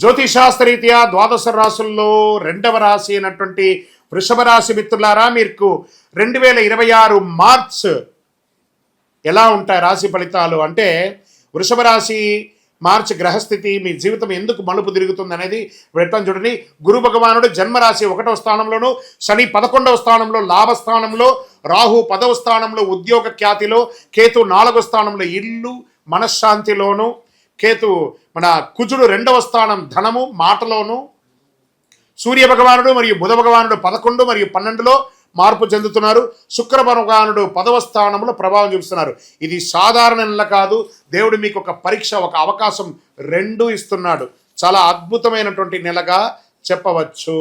జ్యోతిషాస్త్రరీత్యా ద్వాదశ రాశుల్లో రెండవ రాశి అయినటువంటి వృషభ రాశి మిత్రులారా, మీకు 2026 మార్చ్ ఎలా ఉంటాయి రాశి ఫలితాలు అంటే, వృషభ రాశి మార్చి గ్రహస్థితి మీ జీవితం ఎందుకు మలుపు తిరుగుతుంది అనేది వెళ్తాను చూడండి. గురు భగవానుడు జన్మరాశి 1వ స్థానంలోను, శని 11వ స్థానంలో లాభస్థానంలో, రాహు 10వ స్థానంలో ఉద్యోగ ఖ్యాతిలో, కేతు 4వ స్థానంలో ఇల్లు మనశ్శాంతిలోను, కేతు మన కుజుడు 2వ స్థానం ధనము మాటలోను, సూర్య భగవానుడు మరియు బుధ భగవానుడు 11 మరియు 12లో మార్పు చెందుతున్నారు. శుక్ర భగవానుడు 10వ స్థానంలో ప్రభావం చూపిస్తున్నారు. ఇది సాధారణ నెల కాదు, దేవుడు మీకు ఒక పరీక్ష, ఒక అవకాశం రెండు ఇస్తున్నాడు. చాలా అద్భుతమైనటువంటి నెలగా చెప్పవచ్చు.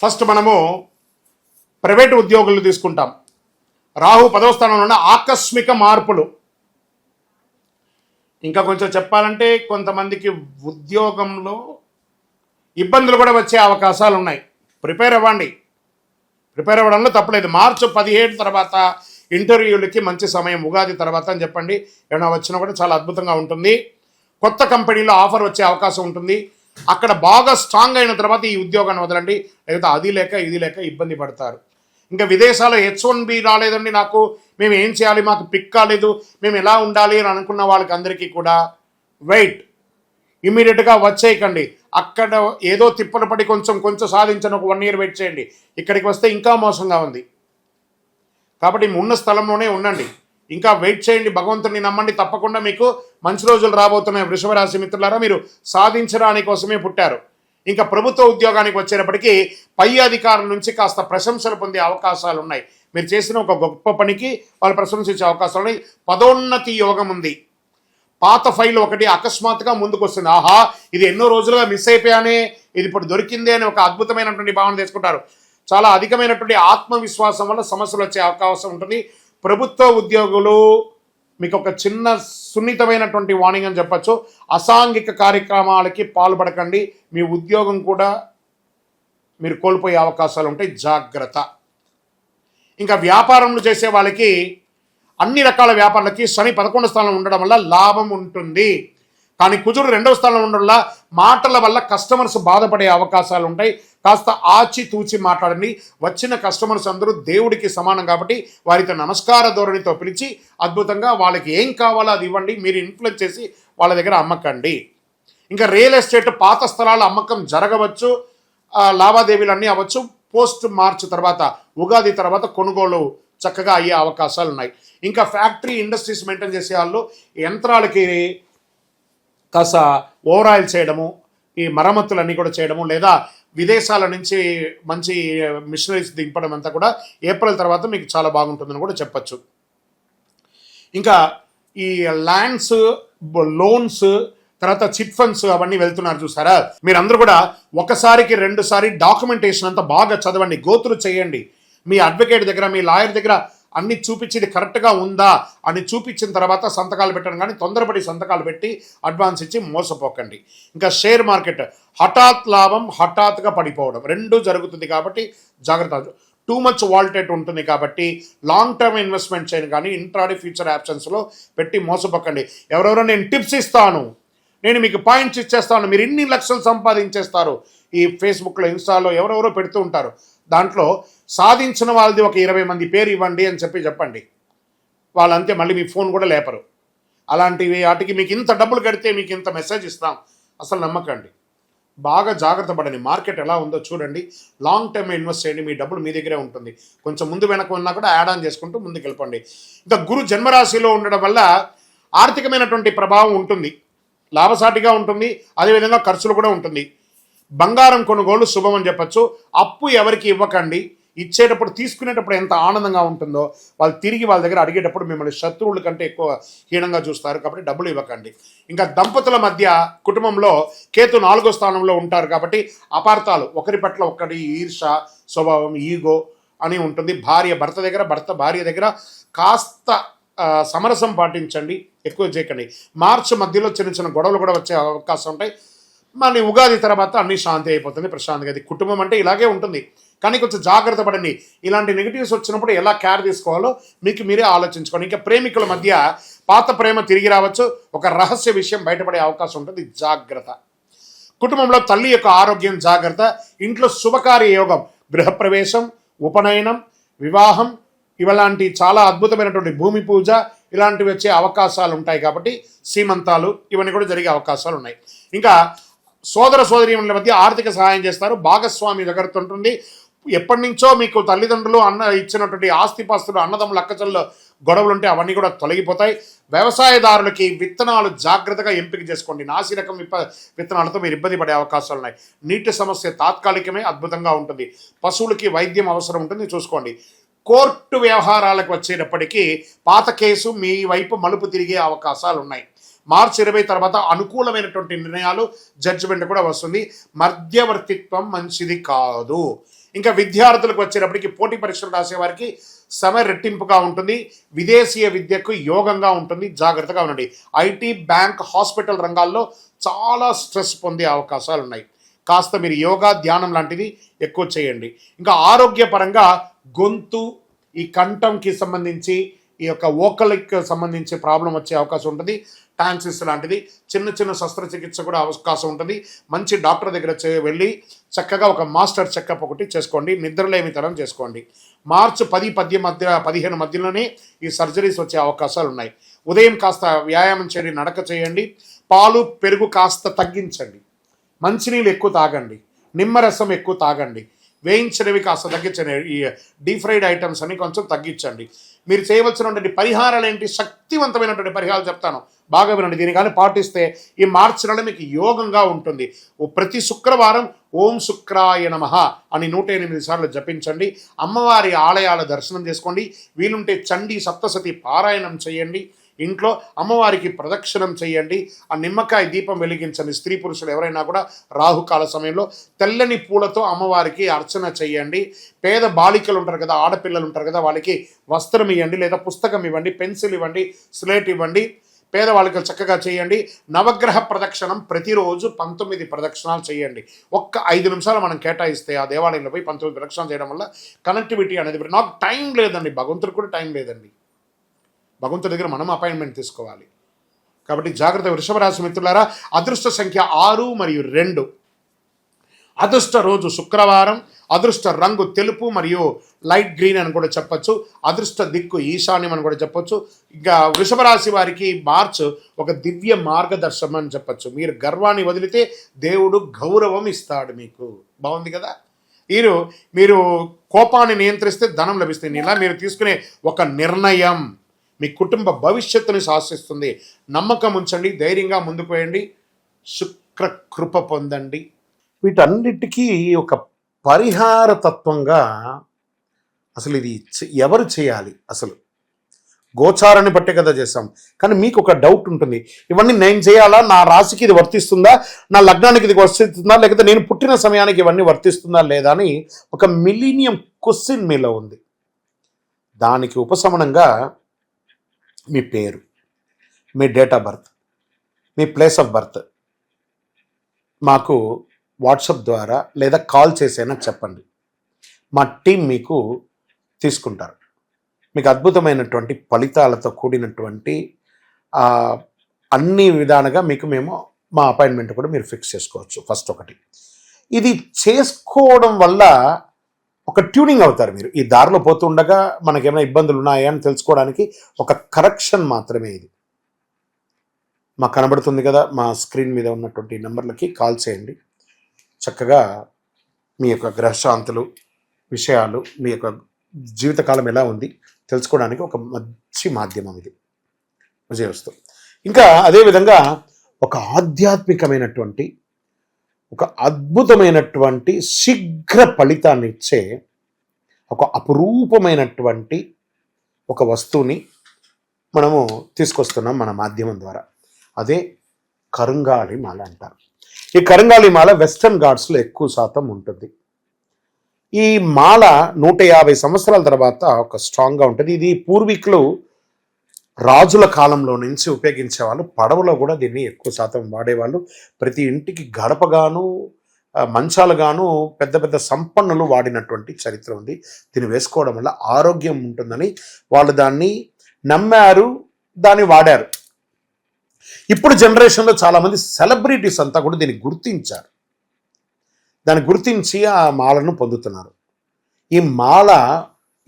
ఫస్ట్ మనము ప్రైవేట్ ఉద్యోగులు తీసుకుంటాం. రాహు 10వ స్థానంలో ఉన్న ఆకస్మిక మార్పులు. ఇంకా కొంచెం చెప్పాలంటే కొంతమందికి ఉద్యోగంలో ఇబ్బందులు కూడా వచ్చే అవకాశాలు ఉన్నాయి. ప్రిపేర్ అవ్వడంలో తప్పలేదు. మార్చి 17 తర్వాత ఇంటర్వ్యూలకి మంచి సమయం, ఉగాది తర్వాత అని చెప్పండి. ఏమైనా వచ్చినా కూడా చాలా అద్భుతంగా ఉంటుంది. కొత్త కంపెనీలో ఆఫర్ వచ్చే అవకాశం ఉంటుంది. అక్కడ బాగా స్ట్రాంగ్ అయిన తర్వాత ఈ ఉద్యోగాన్ని వదలండి, లేకపోతే అది లేక ఇది లేక ఇబ్బంది పడతారు. ఇంకా విదేశాల్లో H1B రాలేదండి, నాకు మేము ఏం చేయాలి, మాకు పిక్ కాలేదు, మేము ఎలా ఉండాలి అని అనుకున్న వాళ్ళకి అందరికీ కూడా వెయిట్, ఇమీడియట్గా వచ్చేయకండి. అక్కడ ఏదో తిప్పలు పడి కొంచెం సాధించని ఒక 1 year వెయిట్ చేయండి. ఇక్కడికి వస్తే ఇంకా మోసంగా ఉంది. కాబట్టి ఉన్న స్థలంలోనే ఉండండి, ఇంకా వెయిట్ చేయండి, భగవంతుని నమ్మండి. తప్పకుండా మీకు మంచి రోజులు రాబోతున్నాయి. వృషభ రాశి మిత్రులారా, మీరు సాధించడానికి కోసమే పుట్టారు. ఇంకా ప్రభుత్వ ఉద్యోగానికి వచ్చేటప్పటికీ పై అధికారుల నుంచి కాస్త ప్రశంసలు పొందే అవకాశాలు ఉన్నాయి. మీరు చేసిన ఒక గొప్ప పనికి వాళ్ళు ప్రశంసించే అవకాశాలు ఉన్నాయి. పదోన్నతి యోగం ఉంది. పాత ఫైల్ ఒకటి అకస్మాత్తుగా ముందుకు వస్తుంది. ఆహా, ఇది ఎన్నో రోజులుగా మిస్ అయిపోయానే, ఇది ఇప్పుడు దొరికిందే అని ఒక అద్భుతమైనటువంటి భావన తీసుకుంటారు. చాలా అధికమైనటువంటి ఆత్మవిశ్వాసం వల్ల సమస్యలు వచ్చే అవకాశం ఉంటుంది. ప్రభుత్వ ఉద్యోగులు మీకు ఒక చిన్న సున్నితమైనటువంటి వార్నింగ్ అని చెప్పచ్చు. అసాంఘిక కార్యక్రమాలకి పాల్పడకండి. మీ ఉద్యోగం కూడా మీరు కోల్పోయే అవకాశాలు ఉంటాయి, జాగ్రత్త. ఇంకా వ్యాపారంలో చేసే వాళ్ళకి అన్ని రకాల వ్యాపారాలకి శని 11వ స్థానంలో ఉండడం వల్ల లాభం ఉంటుంది. కానీ కుజుడు 2వ స్థానంలో ఉండడం వల్ల మాటల వల్ల కస్టమర్స్ బాధపడే అవకాశాలు ఉంటాయి. కాస్త ఆచితూచి మాట్లాడండి. వచ్చిన కస్టమర్స్ అందరూ దేవుడికి సమానం కాబట్టి వారితో నమస్కార ధోరణితో పిలిచి అద్భుతంగా వాళ్ళకి ఏం కావాలో అది ఇవ్వండి. మీరు ఇన్ఫ్లుయెన్స్ చేసి వాళ్ళ దగ్గర అమ్మకండి. ఇంకా రియల్ ఎస్టేట్ పాత స్థలాల అమ్మకం జరగవచ్చు, లావాదేవీలు అన్నీ అవ్వచ్చు. పోస్ట్ మార్చ్ తర్వాత, ఉగాది తర్వాత కొనుగోలు చక్కగా అయ్యే అవకాశాలు ఉన్నాయి. ఇంకా ఫ్యాక్టరీ ఇండస్ట్రీస్ మెయింటైన్ చేసే వాళ్ళు యంత్రాలకి కాస్త ఓవరాయిల్ చేయడము, ఈ మరమ్మతులన్నీ కూడా చేయడము, లేదా విదేశాల నుంచి మంచి మిషనరీస్ దింపడం అంతా కూడా ఏప్రిల్ తర్వాత మీకు చాలా బాగుంటుందని కూడా చెప్పచ్చు. ఇంకా ఈ ల్యాండ్స్, లోన్స్, తర్వాత చిట్ ఫండ్స్ అవన్నీ వెళ్తున్నారు చూసారా. మీరందరూ కూడా ఒకసారికి 2 సారి డాక్యుమెంటేషన్ అంతా బాగా చదవండి, గోత్రు చేయండి. మీ అడ్వకేట్ దగ్గర, మీ లాయర్ దగ్గర అన్ని చూపించి ఇది కరెక్ట్గా ఉందా అని చూపించిన తర్వాత సంతకాలు పెట్టడం. కానీ తొందరపడి సంతకాలు పెట్టి అడ్వాన్స్ ఇచ్చి మోసపోకండి. ఇంకా షేర్ మార్కెట్ హఠాత్ లాభం, హఠాత్తుగా పడిపోవడం రెండు జరుగుతుంది కాబట్టి జాగ్రత్త. టూ మచ్ వాల్టేట్ ఉంటుంది కాబట్టి లాంగ్ టర్మ్ ఇన్వెస్ట్మెంట్ చేయను, కానీ ఇంట్రాడే ఫ్యూచర్ ఆప్షన్స్లో పెట్టి మోసపోకండి. ఎవరెవరో నేను టిప్స్ ఇస్తాను, నేను మీకు పాయింట్స్ ఇచ్చేస్తాను, మీరు ఇన్ని లక్షలు సంపాదించేస్తారు, ఈ ఫేస్బుక్లో ఇన్స్టాలో ఎవరెవరో పెడుతూ ఉంటారు. దాంట్లో సాధించిన వాళ్ళది ఒక 20 మంది పేరు ఇవ్వండి అని చెప్పండి. వాళ్ళంతే, మళ్ళీ మీ ఫోన్ కూడా లేపరు. అలాంటివి వాటికి మీకు ఇంత డబ్బులు కడితే మీకు ఇంత మెసేజ్ ఇస్తాం, అసలు నమ్మకండి. బాగా జాగ్రత్త పడండి. మార్కెట్ ఎలా ఉందో చూడండి, లాంగ్ టర్మ్ ఇన్వెస్ట్ చేయండి, మీ డబ్బులు మీ దగ్గరే ఉంటుంది. కొంచెం ముందు వెనక ఉన్నా కూడా యాడ్ ఆన్ చేసుకుంటూ ముందుకు వెళ్ళిపోండి. ఇంకా గురు జన్మరాశిలో ఉండడం వల్ల ఆర్థికమైనటువంటి ప్రభావం ఉంటుంది, లాభసాటిగా ఉంటుంది, అదేవిధంగా ఖర్చులు కూడా ఉంటుంది. బంగారం కొనుగోలు శుభం అని చెప్పచ్చు. అప్పు ఎవరికి ఇవ్వకండి. ఇచ్చేటప్పుడు, తీసుకునేటప్పుడు ఎంత ఆనందంగా ఉంటుందో, వాళ్ళు తిరిగి వాళ్ళ దగ్గర అడిగేటప్పుడు మిమ్మల్ని శత్రువుల కంటే ఎక్కువ హీనంగా చూస్తారు. కాబట్టి డబ్బులు ఇవ్వకండి. ఇంకా దంపతుల మధ్య కుటుంబంలో కేతు 4వ స్థానంలో ఉంటారు కాబట్టి అపార్థాలు, ఒకరి పట్ల ఒకరి ఈర్ష స్వభావం, ఈగో అని ఉంటుంది. భర్త దగ్గర, భర్త భార్య దగ్గర కాస్త సమరసం పాటించండి, ఎక్కువ చేయకండి. మార్చి మధ్యలో చిన్న గొడవలు కూడా వచ్చే అవకాశం ఉంటాయి. మళ్ళీ ఉగాది తర్వాత అన్ని శాంతి అయిపోతుంది, ప్రశాంతిగా. అది కుటుంబం అంటే ఇలాగే ఉంటుంది. కానీ కొంచెం జాగ్రత్త పడండి. ఇలాంటి నెగిటివ్స్ వచ్చినప్పుడు ఎలా కేర్ తీసుకోవాలో మీకు మీరే ఆలోచించుకోండి. ఇంకా ప్రేమికుల మధ్య పాత ప్రేమ తిరిగి రావచ్చు, ఒక రహస్య విషయం బయటపడే అవకాశం ఉంటుంది, జాగ్రత్త. కుటుంబంలో తల్లి యొక్క ఆరోగ్యం జాగ్రత్త. ఇంట్లో శుభకార్య యోగం, గృహప్రవేశం, ఉపనయనం, వివాహం, ఇలాంటి చాలా అద్భుతమైనటువంటి భూమి పూజ ఇలాంటివి వచ్చే అవకాశాలు ఉంటాయి. కాబట్టి సీమంతాలు ఇవన్నీ కూడా జరిగే అవకాశాలు ఉన్నాయి. ఇంకా సోదర సోదరీమణుల మధ్య ఆర్థిక సహాయం చేస్తారు. భాగస్వామి దగ్గర ఉంటుంది. ఎప్పటి నుంచో మీకు తల్లిదండ్రులు ఇచ్చినటువంటి ఆస్తిపాస్తులు, అన్నదమ్ములు, అక్కచెల్ల గొడవలు ఉంటే అవన్నీ కూడా తొలగిపోతాయి. వ్యవసాయదారులకి విత్తనాలు జాగ్రత్తగా ఎంపిక చేసుకోండి. నాసి రకం విత్తనాలతో మీరు ఇబ్బంది పడే అవకాశాలు ఉన్నాయి. నీటి సమస్య తాత్కాలికమే, అద్భుతంగా ఉంటుంది. పశువులకి వైద్యం అవసరం ఉంటుంది, చూసుకోండి. కోర్టు వ్యవహారాలకు వచ్చేటప్పటికీ పాత కేసు మీ వైపు మలుపు తిరిగే అవకాశాలు ఉన్నాయి. మార్చి 20 తర్వాత అనుకూలమైనటువంటి నిర్ణయాలు, జడ్జిమెంట్ కూడా వస్తుంది. మధ్యవర్తిత్వం మంచిది కాదు. ఇంకా విద్యార్థులకు వచ్చేటప్పటికి పోటీ పరీక్షలు రాసే వారికి సమయ రెట్టింపుగా ఉంటుంది. విదేశీయ విద్యకు యోగంగా ఉంటుంది, జాగ్రత్తగా ఉండండి. ఐటీ, బ్యాంక్, హాస్పిటల్ రంగాల్లో చాలా స్ట్రెస్ పొందే అవకాశాలు ఉన్నాయి. కాస్త మీరు యోగా, ధ్యానం లాంటివి ఎక్కువ చేయండి. ఇంకా ఆరోగ్యపరంగా గొంతు, ఈ కంఠంకి సంబంధించి, ఈ యొక్క వోకల్కి సంబంధించి ప్రాబ్లం వచ్చే అవకాశం ఉంటుంది. టాన్సిస్ లాంటిది, చిన్న చిన్న శస్త్రచికిత్స కూడా అవకాశం ఉంటుంది. మంచి డాక్టర్ దగ్గర వెళ్ళి చక్కగా ఒక మాస్టర్ చెకప్ ఒకటి చేసుకోండి. నిద్రలేమితనం చేసుకోండి. మార్చి 10-15 మధ్యలోనే ఈ సర్జరీస్ వచ్చే అవకాశాలు ఉన్నాయి. ఉదయం కాస్త వ్యాయామం చేయండి, నడక చేయండి. పాలు, పెరుగు కాస్త తగ్గించండి. మంచినీళ్ళు ఎక్కువ తాగండి. నిమ్మరసం ఎక్కువ తాగండి. వేయించినవి కాస్త తగ్గించండి. ఈ డీప్ ఫ్రైడ్ ఐటమ్స్ అని కొంచెం తగ్గించండి. మీరు చేయవలసినటువంటి పరిహారాలు ఏంటి? శక్తివంతమైనటువంటి పరిహారాలు చెప్తాను, బాగా వినండి. దీన్ని కానీ పాటిస్తే ఈ మార్చి నెల మీకు యోగంగా ఉంటుంది. ప్రతి శుక్రవారం ఓం శుక్రాయ నమః అని 108 సార్లు జపించండి. అమ్మవారి ఆలయాల దర్శనం చేసుకోండి. వీలుంటే చండీ సప్తసతి పారాయణం చేయండి. ఇంట్లో అమ్మవారికి ప్రదక్షిణం చేయండి. ఆ నిమ్మకాయ దీపం వెలిగించండి. స్త్రీ పురుషులు ఎవరైనా కూడా రాహుకాల సమయంలో తెల్లని పూలతో అమ్మవారికి అర్చన చేయండి. పేద బాలికలు ఉంటారు కదా, ఆడపిల్లలు ఉంటారు కదా, వాళ్ళకి వస్త్రం ఇవ్వండి, లేదా పుస్తకం ఇవ్వండి, పెన్సిల్ ఇవ్వండి, స్లేట్ ఇవ్వండి. పేదవాళ్ళకి చక్కగా చేయండి. నవగ్రహ ప్రదక్షిణం ప్రతిరోజు 19 ప్రదక్షిణాలు చేయండి. ఒక్క 5 నిమిషాలు మనం కేటాయిస్తే ఆ దేవాలయంలో పోయి 19 ప్రదక్షిణాలు చేయడం వల్ల కనెక్టివిటీ అనేది, నాకు టైం లేదండి, భగవంతుడికి కూడా టైం లేదండి. భగవంతుడి దగ్గర మనం అపాయింట్మెంట్ తీసుకోవాలి. కాబట్టి జాగ్రత్త. వృషభ రాశి మిత్రులారా, అదృష్ట సంఖ్య 6 మరియు 2. అదృష్ట రోజు శుక్రవారం. అదృష్ట రంగు తెలుపు మరియు లైట్ గ్రీన్ అని కూడా చెప్పచ్చు. అదృష్ట దిక్కు ఈశాన్యం అని కూడా చెప్పొచ్చు. ఇంకా వృషభ రాశి వారికి మార్చ్ ఒక దివ్య మార్గదర్శనం అని చెప్పచ్చు. మీరు గర్వాన్ని వదిలితే దేవుడు గౌరవం ఇస్తాడు మీకు. బాగుంది కదా. మీరు కోపాన్ని నియంత్రిస్తే ధనం లభిస్తుంది. ఇలా మీరు తీసుకునే ఒక నిర్ణయం మీ కుటుంబ భవిష్యత్తుని శాసిస్తుంది. నమ్మకం ఉంచండి, ధైర్యంగా ముందుకు వేయండి, శుక్ర కృప పొందండి. వీటన్నిటికీ ఒక పరిహార తత్వంగా అసలు ఇది ఎవరు చేయాలి? అసలు గోచారాన్ని బట్టే కదా చేస్తాం. కానీ మీకు ఒక డౌట్ ఉంటుంది, ఇవన్నీ నేను చేయాలా? నా రాశికి ఇది వర్తిస్తుందా? నా లగ్నానికి ఇది వర్తిస్తుందా? లేకపోతే నేను పుట్టిన సమయానికి ఇవన్నీ వర్తిస్తుందా లేదా అని ఒక మిలీనియం క్వశ్చన్ మీలో ఉంది. దానికి ఉపశమనంగా మీ పేరు, మీ డేట్ ఆఫ్ బర్త్, మీ ప్లేస్ ఆఫ్ బర్త్ మాకు వాట్సాప్ ద్వారా లేదా కాల్ చేసైనా చెప్పండి. మా టీం మీకు తీసుకుంటారు. మీకు అద్భుతమైనటువంటి ఫలితాలతో కూడినటువంటి అన్ని విధాలుగా మేము మా అపాయింట్మెంట్ కూడా మీరు ఫిక్స్ చేసుకోవచ్చు. ఫస్ట్ ఒకటి, ఇది చేసుకోవడం వల్ల ఒక ట్యూనింగ్ అవుతారు. మీరు ఈ దారిలో పోతుండగా మనకేమైనా ఇబ్బందులు ఉన్నాయా అని తెలుసుకోవడానికి ఒక కరెక్షన్ మాత్రమే ఇది. మాకు కనబడుతుంది కదా, మా స్క్రీన్ మీద ఉన్నటువంటి నెంబర్లకి కాల్ చేయండి. చక్కగా మీ యొక్క గ్రహశాంతులు, విషయాలు, మీ యొక్క జీవితకాలం ఎలా ఉంది తెలుసుకోవడానికి ఒక మంచి మాధ్యమం ఇది. విజయవస్తు. ఇంకా అదేవిధంగా ఒక ఆధ్యాత్మికమైనటువంటి, ఒక అద్భుతమైనటువంటి శీఘ్ర ఫలితాన్ని ఇచ్చే ఒక అపురూపమైనటువంటి ఒక వస్తువుని మనము తీసుకొస్తున్నాం మన మాధ్యమం ద్వారా. అదే కరుంగాళి మాల అంటారు. ఈ కరుంగాళి మాల వెస్టర్న్ ఘాట్స్లో ఎక్కువ శాతం ఉంటుంది. ఈ మాల 150 సంవత్సరాల తర్వాత ఒక స్ట్రాంగ్గా ఉంటుంది. ఇది పూర్వీకులు రాజుల కాలంలో నుంచి ఉపయోగించేవాళ్ళు. పడవలో కూడా దీన్ని ఎక్కువ శాతం వాడేవాళ్ళు. ప్రతి ఇంటికి గడపగాను, మంచాలుగాను పెద్ద పెద్ద సంపన్నులు వాడినటువంటి చరిత్ర ఉంది. దీన్ని వేసుకోవడం వల్ల ఆరోగ్యం ఉంటుందని వాళ్ళు దాన్ని నమ్మారు, దాన్ని వాడారు. ఇప్పుడు జనరేషన్లో చాలామంది సెలబ్రిటీస్ అంతా కూడా దీన్ని గుర్తించారు. దాన్ని గుర్తించి ఆ మాలను పొందుతున్నారు. ఈ మాల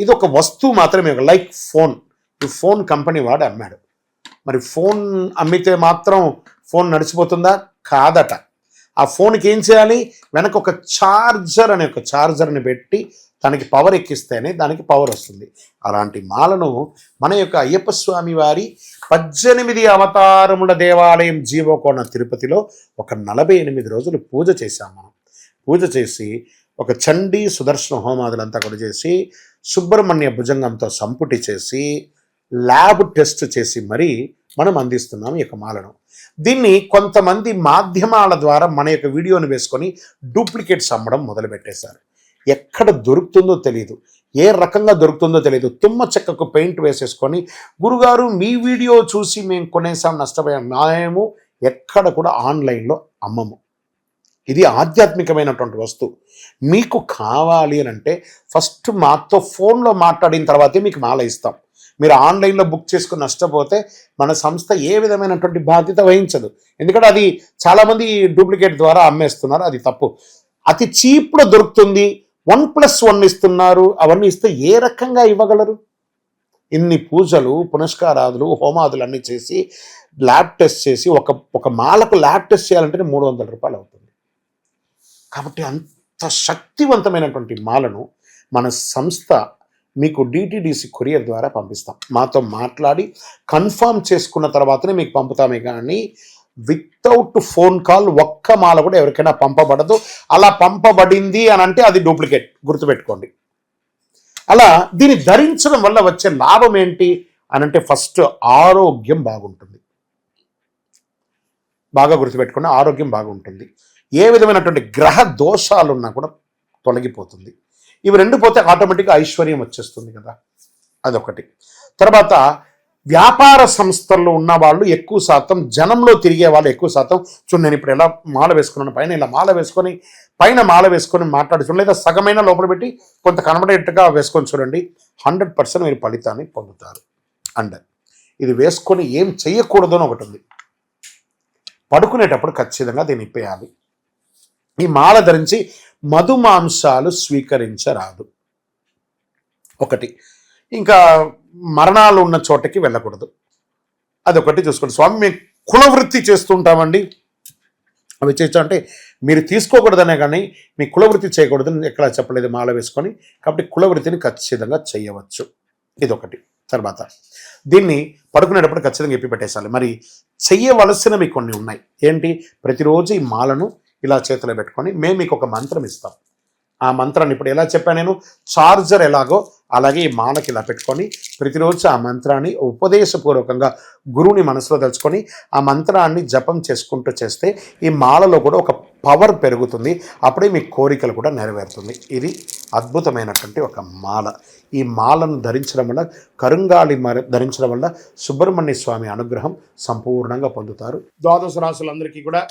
ఇది ఒక వస్తువు మాత్రమే, లైక్ ఫోన్. ఈ ఫోన్ కంపెనీ వాడు అమ్మాడు. మరి ఫోన్ అమ్మితే మాత్రం ఫోన్ నడిచిపోతుందా? కాదట. ఆ ఫోన్కి ఏం చేయాలి? వెనక ఒక ఛార్జర్ని పెట్టి దానికి పవర్ ఎక్కిస్తేనే దానికి పవర్ వస్తుంది. అలాంటి మాలను మన యొక్క అయ్యప్ప స్వామి వారి 18 అవతారముల దేవాలయం జీవకోణ తిరుపతిలో ఒక 48 రోజులు పూజ చేశాం మనం. పూజ చేసి ఒక చండీ సుదర్శన హోమాదులంతా కూడా చేసి సుబ్రహ్మణ్య భుజంగంతో సంపుటి చేసి ల్యాబ్ టెస్ట్ చేసి మరీ మనం అందిస్తున్నాం ఈ యొక్క మాలను. దీన్ని కొంతమంది మాధ్యమాల ద్వారా మన యొక్క వీడియోని వేసుకొని డూప్లికేట్స్ అమ్మడం మొదలుపెట్టేశారు. ఎక్కడ దొరుకుతుందో తెలియదు, ఏ రకంగా దొరుకుతుందో తెలియదు. తుమ్మ చెక్కకు పెయింట్ వేసేసుకొని గురుగారు మీ వీడియో చూసి మేము కొనేసాం, నష్టపోయాం. మేము ఎక్కడ కూడా ఆన్లైన్లో అమ్మము. ఇది ఆధ్యాత్మికమైనటువంటి వస్తువు. మీకు కావాలి అని అంటే ఫస్ట్ మాతో ఫోన్లో మాట్లాడిన తర్వాతే మీకు మాల ఇస్తాం. మీరు ఆన్లైన్లో బుక్ చేసుకుని నష్టపోతే మన సంస్థ ఏ విధమైనటువంటి బాధ్యత వహించదు. ఎందుకంటే అది చాలామంది డూప్లికేట్ ద్వారా అమ్మేస్తున్నారు, అది తప్పు. అతి చీప్లో దొరుకుతుంది, 1+1 ఇస్తున్నారు. అవన్నీ ఇస్తే ఏ రకంగా ఇవ్వగలరు? ఇన్ని పూజలు పునస్కారాదులు హోమాదులు అన్నీ చేసి ల్యాబ్ టెస్ట్ చేసి ఒక మాలకు ల్యాబ్ టెస్ట్ చేయాలంటే 300 రూపాయలు అవుతుంది. కాబట్టి అంత శక్తివంతమైనటువంటి మాలను మన సంస్థ మీకు డిటిడిసి కొరియర్ ద్వారా పంపిస్తాం. మాతో మాట్లాడి కన్ఫర్మ్ చేసుకున్న తర్వాతనే మీకు పంపుతామే కానీ వితౌట్ ఫోన్ కాల్ ఒక్క మాల కూడా ఎవరికైనా పంపబడదు. అలా పంపబడింది అని అంటే అది డూప్లికేట్, గుర్తుపెట్టుకోండి. అలా దీన్ని ధరించడం వల్ల వచ్చే లాభం ఏంటి అని అంటే ఫస్ట్ ఆరోగ్యం బాగుంటుంది. బాగా గుర్తుపెట్టుకోండి, ఆరోగ్యం బాగుంటుంది. ఏ విధమైనటువంటి గ్రహ దోషాలున్నా కూడా తొలగిపోతుంది. ఇవి రెండు పోతే ఆటోమేటిక్గా ఐశ్వర్యం వచ్చేస్తుంది కదా, అదొకటి. తర్వాత వ్యాపార సంస్థల్లో ఉన్న వాళ్ళు ఎక్కువ శాతం, జనంలో తిరిగే వాళ్ళు ఎక్కువ శాతం, చూడండి నేను ఇప్పుడు ఎలా మాల వేసుకున్నాను, పైన ఇలా మాల వేసుకొని పైన మాల వేసుకొని మాట్లాడుతున్నాను, లేదా సగమైన లోపల పెట్టి కొంత కనబడేట్టుగా వేసుకొని చూడండి, 100% మీరు ఫలితాన్ని పొందుతారు. అండ్ ఇది వేసుకొని ఏం చెయ్యకూడదు అని ఒకటి ఉంది. పడుకునేటప్పుడు ఖచ్చితంగా దీన్ని ఇప్పేయాలి. ఈ మాల ధరించి మధుమాంసాలు స్వీకరించరాదు ఒకటి. ఇంకా మరణాలు ఉన్న చోటకి వెళ్ళకూడదు, అదొకటి చూసుకోండి. స్వామి మేము కులవృత్తి చేస్తుంటామండి, అవి చేయొచ్చు అంటే మీరు తీసుకోకూడదనే కానీ మీ కులవృత్తి చేయకూడదని ఎక్కడ చెప్పలేదు మాల వేసుకొని. కాబట్టి కులవృత్తిని ఖచ్చితంగా చేయవచ్చు, ఇదొకటి. తర్వాత దీన్ని పడుకునేటప్పుడు ఖచ్చితంగా ఎప్పి పెట్టేసాలి. మరి చెయ్యవలసినవి కొన్ని ఉన్నాయి. ఏంటి? ప్రతిరోజు ఈ మాలను ఇలా చేతిలో పెట్టుకొని మేము మీకు ఒక మంత్రం ఇస్తాం. ఆ మంత్రాన్ని ఇప్పుడు ఎలా చెప్పాను నేను, చార్జర్ ఎలాగో అలాగే ఈ మాలకి ఇలా పెట్టుకొని ప్రతిరోజు ఆ మంత్రాన్ని ఉపదేశపూర్వకంగా గురువుని మనసులో తలుచుకొని ఆ మంత్రాన్ని జపం చేసుకుంటూ చేస్తే ఈ మాలలో కూడా ఒక పవర్ పెరుగుతుంది. అప్పుడే మీ కోరికలు కూడా నెరవేరుతుంది. ఇది అద్భుతమైనటువంటి ఒక మాల. ఈ మాలను ధరించడం వల్ల, కరుంగాళి ధరించడం వల్ల సుబ్రహ్మణ్య స్వామి అనుగ్రహం సంపూర్ణంగా పొందుతారు. ద్వాదశ రాశులందరికీ కూడా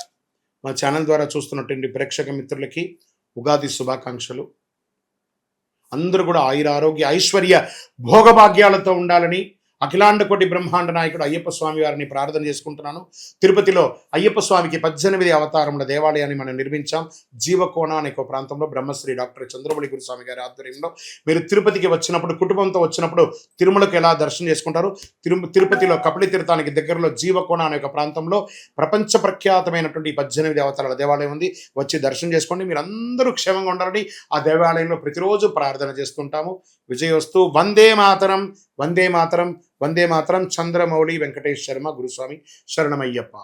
మా ఛానల్ ద్వారా చూస్తున్నటువంటి ప్రేక్షక మిత్రులకి ఉగాది శుభాకాంక్షలు. అందరూ కూడా ఆయుర ఆరోగ్య ఐశ్వర్య భోగభాగ్యాలతో ఉండాలని అఖిలాండ కోటి బ్రహ్మాండ నాయకుడు అయ్యప్ప స్వామి వారిని ప్రార్థన చేసుకుంటున్నాను. తిరుపతిలో అయ్యప్ప స్వామికి 18 అవతారముల దేవాలయాన్ని మనం నిర్మించాం. జీవకోణ అనే ఒక ప్రాంతంలో బ్రహ్మశ్రీ డాక్టర్ చంద్రమౌళి గురుస్వామి గారి ఆధ్వర్యంలో. మీరు తిరుపతికి వచ్చినప్పుడు, కుటుంబంతో వచ్చినప్పుడు తిరుమలకు ఎలా దర్శనం చేసుకుంటారు, తిరుపతిలో కపిలి తీర్థానికి దగ్గరలో జీవకోణ అనే ఒక ప్రాంతంలో ప్రపంచ ప్రఖ్యాతమైనటువంటి 18 అవతారాల దేవాలయం ఉంది. వచ్చి దర్శనం చేసుకోండి. మీరు అందరూ క్షేమంగా ఉండాలని ఆ దేవాలయంలో ప్రతిరోజు ప్రార్థన చేస్తుంటాము. విజయోస్తు. వందే మాతరం, వందే మాతరం, వందే మాతరం. చంద్రమౌళి వెంకటేష్ శర్మ గురుస్వామి. శరణమయ్యప్ప.